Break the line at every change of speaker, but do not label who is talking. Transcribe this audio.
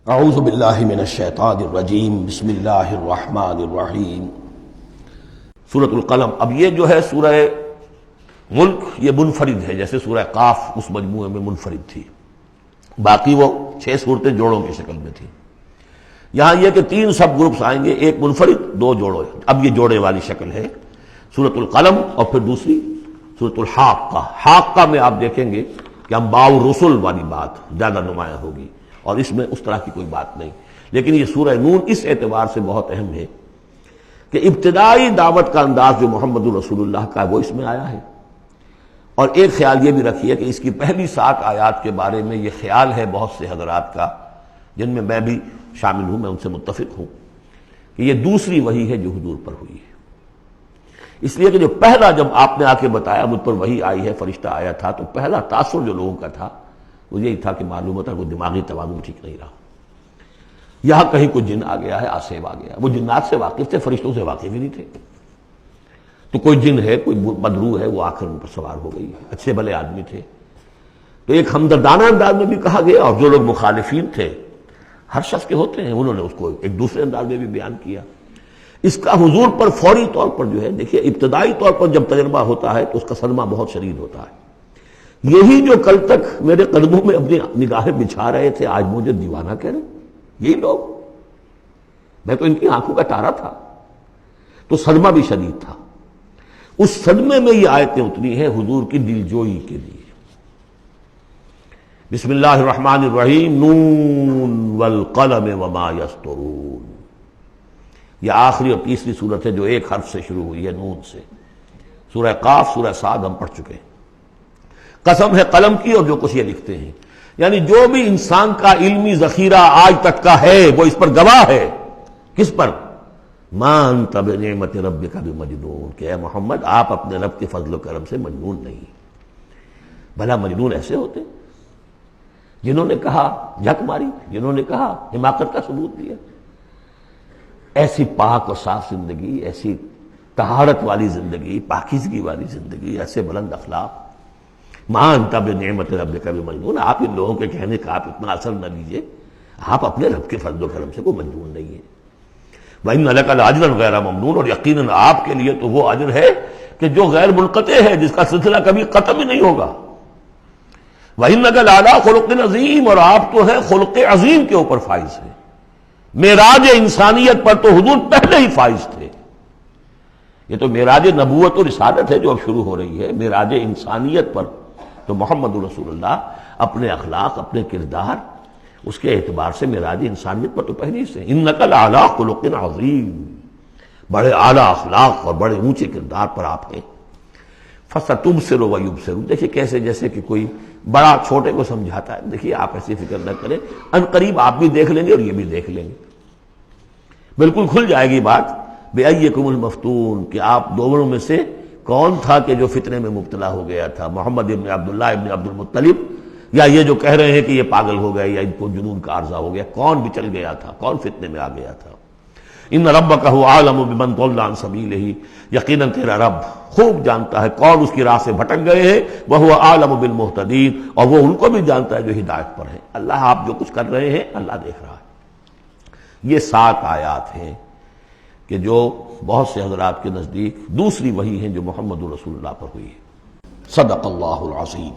اعوذ باللہ من الشیطان الرجیم بسم اللہ الرحمن الرحیم سورۃ القلم۔ اب یہ جو ہے سورہ ملک یہ منفرد ہے، جیسے سورہ قاف اس مجموعے میں منفرد تھی، باقی وہ 6 صورتیں جوڑوں کی شکل میں تھی۔ یہاں یہ کہ 3 سب گروپس آئیں گے، ایک منفرد 2 جوڑے۔ اب یہ جوڑے والی شکل ہے سورۃ القلم، اور پھر دوسری سورۃ الحاقہ۔ حاقہ میں آپ دیکھیں گے کہ انباء الرسل والی بات زیادہ نمایاں ہوگی، اور اس میں اس طرح کی کوئی بات نہیں۔ لیکن یہ سورہ نون اس اعتبار سے بہت اہم ہے کہ ابتدائی دعوت کا انداز جو محمد رسول اللہ کا ہے وہ اس میں آیا ہے۔ اور ایک خیال یہ بھی رکھیے کہ اس کی پہلی 7 آیات کے بارے میں یہ خیال ہے بہت سے حضرات کا، جن میں میں بھی شامل ہوں، میں ان سے متفق ہوں، کہ یہ دوسری وحی ہے جو حضور پر ہوئی ہے۔ اس لیے کہ جو پہلا جب آپ نے آ کے بتایا مجھ پر وحی آئی ہے، فرشتہ آیا تھا، تو پہلا تاثر جو لوگوں کا تھا وہ یہی تھا کہ معلوم ہوتا ہے کوئی دماغی توازن ٹھیک نہیں رہا، یہاں کہیں کوئی جن آ گیا ہے، آسیب آ گیا۔ وہ جنات سے واقف تھے، فرشتوں سے واقف ہی نہیں تھے، تو کوئی جن ہے، کوئی بدروح ہے، وہ آ کر ان پر سوار ہو گئی ہے۔ اچھے بھلے آدمی تھے، تو ایک ہمدردانہ انداز میں بھی کہا گیا، اور جو لوگ مخالفین تھے، ہر شخص کے ہوتے ہیں، انہوں نے اس کو ایک دوسرے انداز میں بھی بیان کیا۔ اس کا حضور پر فوری طور پر جو ہے، دیکھیے ابتدائی طور پر جب تجربہ ہوتا ہے تو اس کا صدمہ بہت شدید ہوتا ہے۔ یہی جو کل تک میرے قدموں میں اپنی نگاہیں بچھا رہے تھے، آج مجھے دیوانہ کہہ رہے ہیں، یہی لوگ، میں تو ان کی آنکھوں کا تارا تھا۔ تو صدمہ بھی شدید تھا۔ اس صدمے میں یہ آیتیں اتری ہیں حضور کی دلجوئی کے لیے۔ بسم اللہ الرحمن الرحیم، نون والقلم وما یسطرون۔ یہ آخری اور تیسری صورت ہے جو ایک حرف سے شروع ہوئی ہے، نون سے۔ سورہ قاف، سورہ صاد ہم پڑھ چکے ہیں۔ قسم ہے قلم کی اور جو کچھ یہ لکھتے ہیں، یعنی جو بھی انسان کا علمی ذخیرہ آج تک کا ہے وہ اس پر گواہ ہے۔ کس پر؟ ما انت بنعمت ربک بمجنون، کہ اے محمد آپ اپنے رب کے فضل و کرم سے مجنون نہیں۔ بھلا مجنون ایسے ہوتے جنہوں نے کہا جھک ماری، جنہوں نے کہا حماقت کا ثبوت دیا۔ ایسی پاک اور صاف زندگی، ایسی طہارت والی زندگی، پاکیزگی والی زندگی، ایسے بلند اخلاق، ما انت بنعمت ربک بمجنون، آپ ان لوگوں کے کہنے کا آپ اتنا اثر نہ لیجئے، آپ اپنے رب کے فضل و کرم سے کوئی مجنون نہیں ہے۔ وَإِنَّ لَكَ لَأَجْرًا غَيْرَ مَمْنُونٍ، اور یقیناً آپ کے لیے تو وہ اجر ہے کہ جو غیر منقطع ہے، جس کا سلسلہ کبھی ختم ہی نہیں ہوگا۔ وَإِنَّكَ لَعَلَىٰ خُلُقٍ عَظِيمٍ، اور آپ تو ہے خلق عظیم کے اوپر فائز ہیں۔ معراج انسانیت پر تو حضور پہلے ہی فائز تھے۔ یہ تو معراج نبوت و رسالت ہے جو اب شروع ہو رہی ہے۔ معراج انسانیت پر تو محمد رسول اللہ اپنے اخلاق، اپنے کردار، اس کے اعتبار سے معراج انسانیت پر تو پہلے سے۔ انک لعلی خلق عظیم، بڑے اعلیٰ اخلاق اور بڑے اونچے کردار پر آپ ہیں۔ فستبصر ویبصر، دیکھیے کیسے جیسے کہ کوئی بڑا چھوٹے کو سمجھاتا ہے۔ دیکھیے آپ ایسی فکر نہ کریں، ان قریب آپ بھی دیکھ لیں گے اور یہ بھی دیکھ لیں گے، بالکل کھل جائے گی بات۔ بِأَيِّكُمُ الْمَفْتُونُ، کہ آپ دونوں میں سے کون تھا کہ جو فتنے میں مبتلا ہو گیا تھا، محمد ابن عبداللہ ابن عبد المطلب، یا یہ جو کہہ رہے ہیں کہ یہ پاگل ہو گئے یا ان کو جنون کا عارضہ ہو گیا؟ کون بچل گیا تھا، کون فتنے میں آ گیا تھا؟ ان ربک هو اعلم بمن ضل عن سبیلہ، یقیناً تیرا رب خوب جانتا ہے کون اس کی راہ سے بھٹک گئے ہیں، وہو اعلم بالمہتدین، اور وہ ان کو بھی جانتا ہے جو ہدایت پر ہے۔ اللہ آپ جو کچھ کر رہے ہیں اللہ دیکھ رہا ہے۔ یہ 7 آیات ہیں کہ جو بہت سے حضرات کے نزدیک دوسری وحی ہیں جو محمد رسول اللہ پر ہوئی ہے۔ صدق اللہ العظیم۔